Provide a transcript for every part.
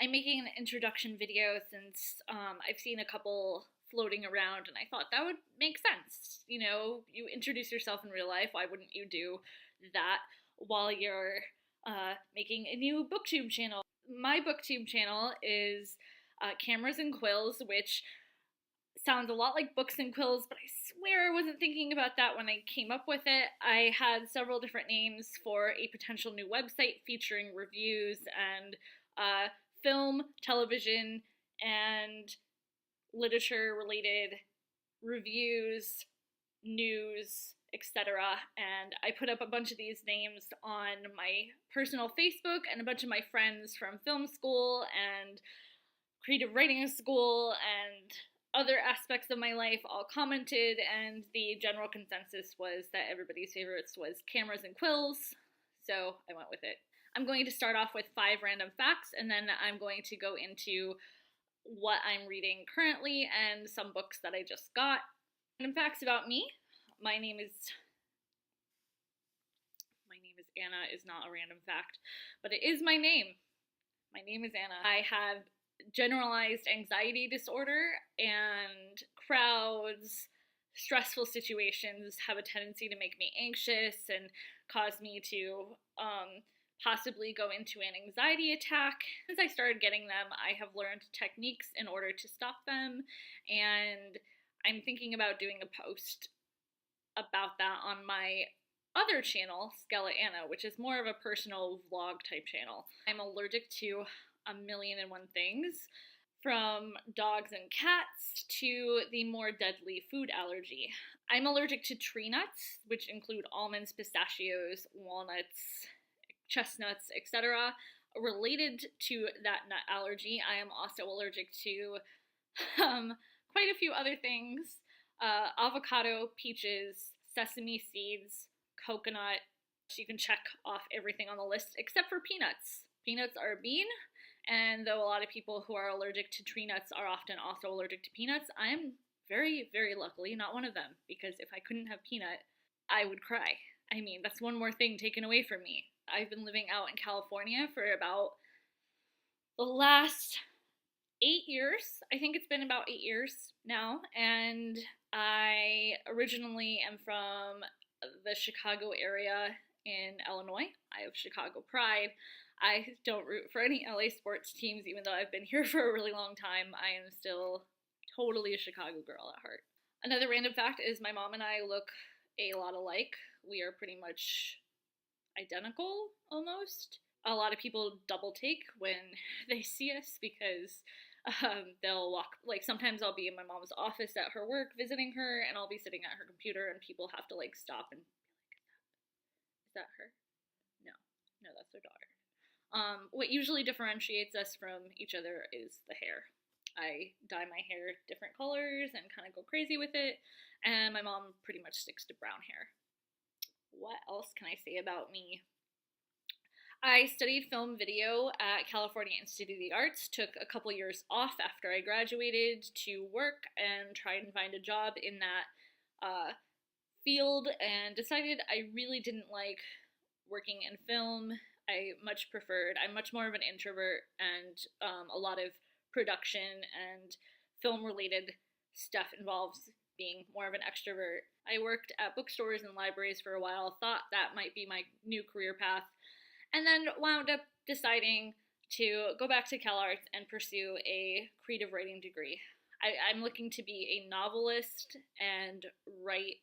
I'm making an introduction video since I've seen a couple floating around and I thought that would make sense. You know, you introduce yourself in real life, why wouldn't you do that while you're making a new BookTube channel? My BookTube channel is Cameras and Quills, which sounds a lot like Books and Quills, but I swear I wasn't thinking about that when I came up with it. I had several different names for a potential new website featuring reviews and film, television, and literature-related reviews, news, etc. And I put up a bunch of these names on my personal Facebook, and a bunch of my friends from film school and creative writing school and other aspects of my life all commented, and the general consensus was that everybody's favorites was Cameras and Quills, so I went with it. I'm going to start off with 5 random facts, and then I'm going to go into what I'm reading currently and some books that I just got. Random facts about me. My name is Anna is not a random fact, but it is my name. My name is Anna. I have generalized anxiety disorder, and crowds, stressful situations have a tendency to make me anxious and cause me to possibly go into an anxiety attack. Since I started getting them, I have learned techniques in order to stop them, and I'm thinking about doing a post about that on my other channel, Skella Anna, which is more of a personal vlog type channel. I'm allergic to a million and one things, from dogs and cats to the more deadly food allergy. I'm allergic to tree nuts, which include almonds, pistachios, walnuts, chestnuts, etc. Related to that nut allergy, I am also allergic to quite a few other things. Avocado, peaches, sesame seeds, coconut. You can check off everything on the list except for peanuts. Peanuts are a bean, and though a lot of people who are allergic to tree nuts are often also allergic to peanuts, I'm very, very luckily not one of them, because if I couldn't have peanut, I would cry. I mean, that's one more thing taken away from me. I've been living out in California for about the last 8 years. I think it's been about 8 years now, and I originally am from the Chicago area in Illinois. I have Chicago pride. I don't root for any LA sports teams, even though I've been here for a really long time. I am still totally a Chicago girl at heart. Another random fact is my mom and I look a lot alike. We are pretty much identical, almost. A lot of people double take when they see us because they'll walk, like sometimes I'll be in my mom's office at her work visiting her, and I'll be sitting at her computer and people have to like stop and be like, is that her? No, that's her daughter. What usually differentiates us from each other is the hair. I dye my hair different colors and kind of go crazy with it, and my mom pretty much sticks to brown hair. What else can I say about me? I studied film video at California Institute of the Arts, took a couple years off after I graduated to work and try and find a job in that field, and decided I really didn't like working in film. I'm much more of an introvert, and a lot of production and film related stuff involves being more of an extrovert. I worked at bookstores and libraries for a while, thought that might be my new career path, and then wound up deciding to go back to CalArts and pursue a creative writing degree. I'm looking to be a novelist and write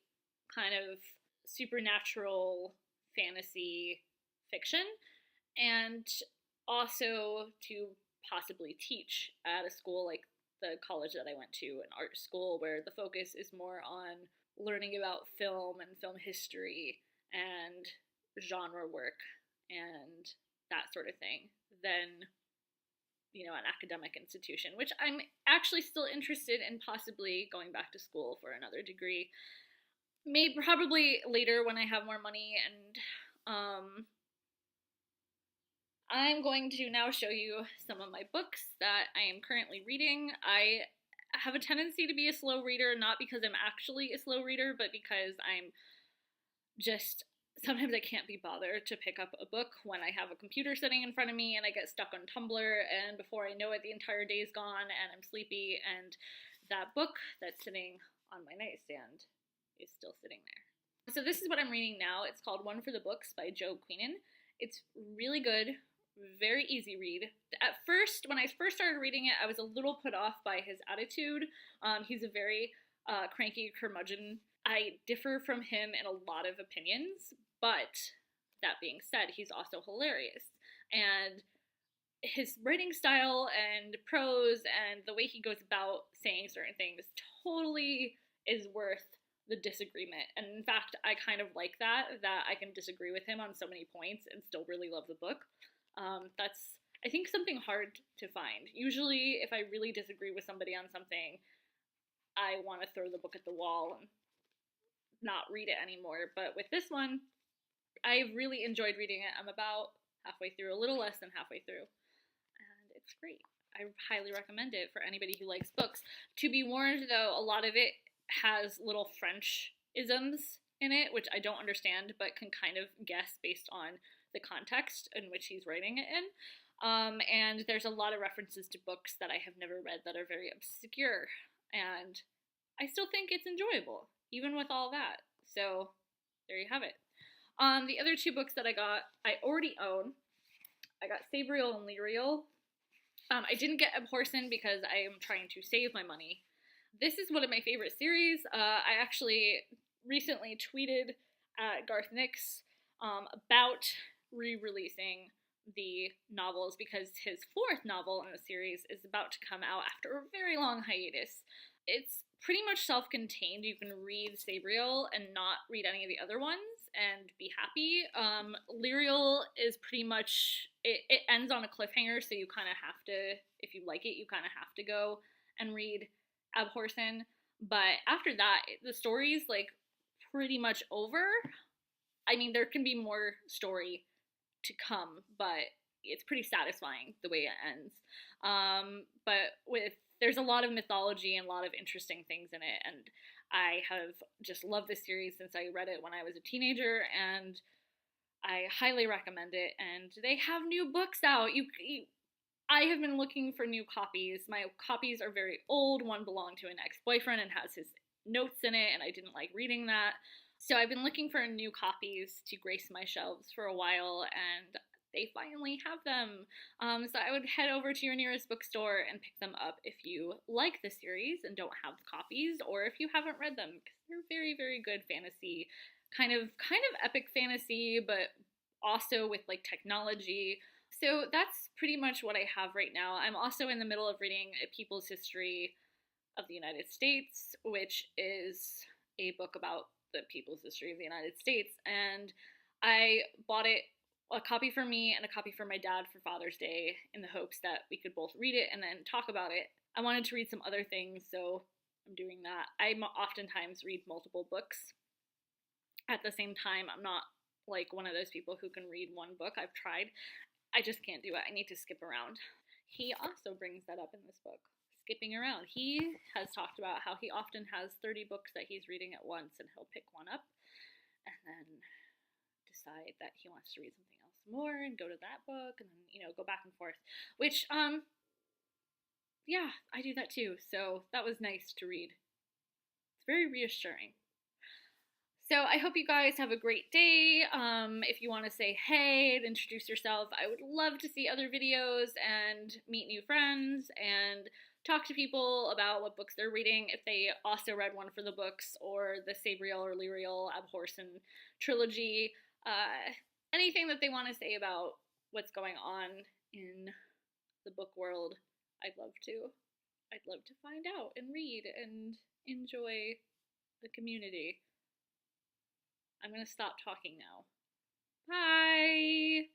kind of supernatural fantasy fiction, and also to possibly teach at a school like the college that I went to, an art school, where the focus is more on learning about film and film history and genre work and that sort of thing, than, you know, an academic institution, which I'm actually still interested in possibly going back to school for another degree. Maybe probably later when I have more money. And I'm going to now show you some of my books that I am currently reading. I have a tendency to be a slow reader, not because I'm actually a slow reader, but because I'm just sometimes I can't be bothered to pick up a book when I have a computer sitting in front of me and I get stuck on Tumblr, and before I know it, the entire day's gone and I'm sleepy, and that book that's sitting on my nightstand is still sitting there. So this is what I'm reading now. It's called One for the Books by Joe Queenan. It's really good, very easy read. At first, when I first started reading it, I was a little put off by his attitude. He's a very cranky curmudgeon. I differ from him in a lot of opinions, but that being said, he's also hilarious. And his writing style and prose and the way he goes about saying certain things totally is worth the disagreement. And in fact, I kind of like that I can disagree with him on so many points and still really love the book. That's, I think, something hard to find. Usually, if I really disagree with somebody on something, I want to throw the book at the wall and not read it anymore. But with this one, I really enjoyed reading it. I'm about halfway through, a little less than halfway through, and it's great. I highly recommend it for anybody who likes books. To be warned, though, a lot of it has little French isms in it, which I don't understand, but can kind of guess based on the context in which he's writing it in. And there's a lot of references to books that I have never read that are very obscure, and I still think it's enjoyable, even with all that. So there you have it. The other two books that I got, I already own. I got Sabriel and Lyriel. I didn't get Abhorsen because I am trying to save my money. This is one of my favorite series. I actually recently tweeted at Garth Nix about re-releasing the novels because his fourth novel in the series is about to come out after a very long hiatus. It's pretty much self-contained. You can read Sabriel and not read any of the other ones and be happy. Lyriel is pretty much, it ends on a cliffhanger, so you kind of have to, if you like it, you kind of have to go and read Abhorsen. But after that, the story's like pretty much over. I mean, there can be more story to come, but it's pretty satisfying the way it ends. But there's a lot of mythology and a lot of interesting things in it, and I have just loved this series since I read it when I was a teenager, and I highly recommend it. And they have new books out. I have been looking for new copies. My copies are very old. One belonged to an ex-boyfriend and has his notes in it, and I didn't like reading that. So I've been looking for new copies to grace my shelves for a while, and they finally have them. So I would head over to your nearest bookstore and pick them up if you like the series and don't have the copies, or if you haven't read them, because they're very, very good fantasy, kind of epic fantasy, but also with like technology. So that's pretty much what I have right now. I'm also in the middle of reading A People's History of the United States, which is a book about the people's history of the United States, and I bought it, a copy for me and a copy for my dad for Father's Day, in the hopes that we could both read it and then talk about it. I wanted to read some other things, so I'm doing that. I oftentimes read multiple books at the same time. I'm not like one of those people who can read one book. I've tried. I just can't do it. I need to skip around. He also brings that up in this book, skipping around. He has talked about how he often has 30 books that he's reading at once, and he'll pick one up and then decide that he wants to read something else more and go to that book, and then, go back and forth, which, yeah, I do that too. So that was nice to read. It's very reassuring. So I hope you guys have a great day. If you want to say hey and introduce yourself, I would love to see other videos and meet new friends and talk to people about what books they're reading, if they also read One for the Books or the Sabriel or Lyriel Abhorsen trilogy. Anything that they want to say about what's going on in the book world, I'd love to find out and read and enjoy the community. I'm going to stop talking now. Bye!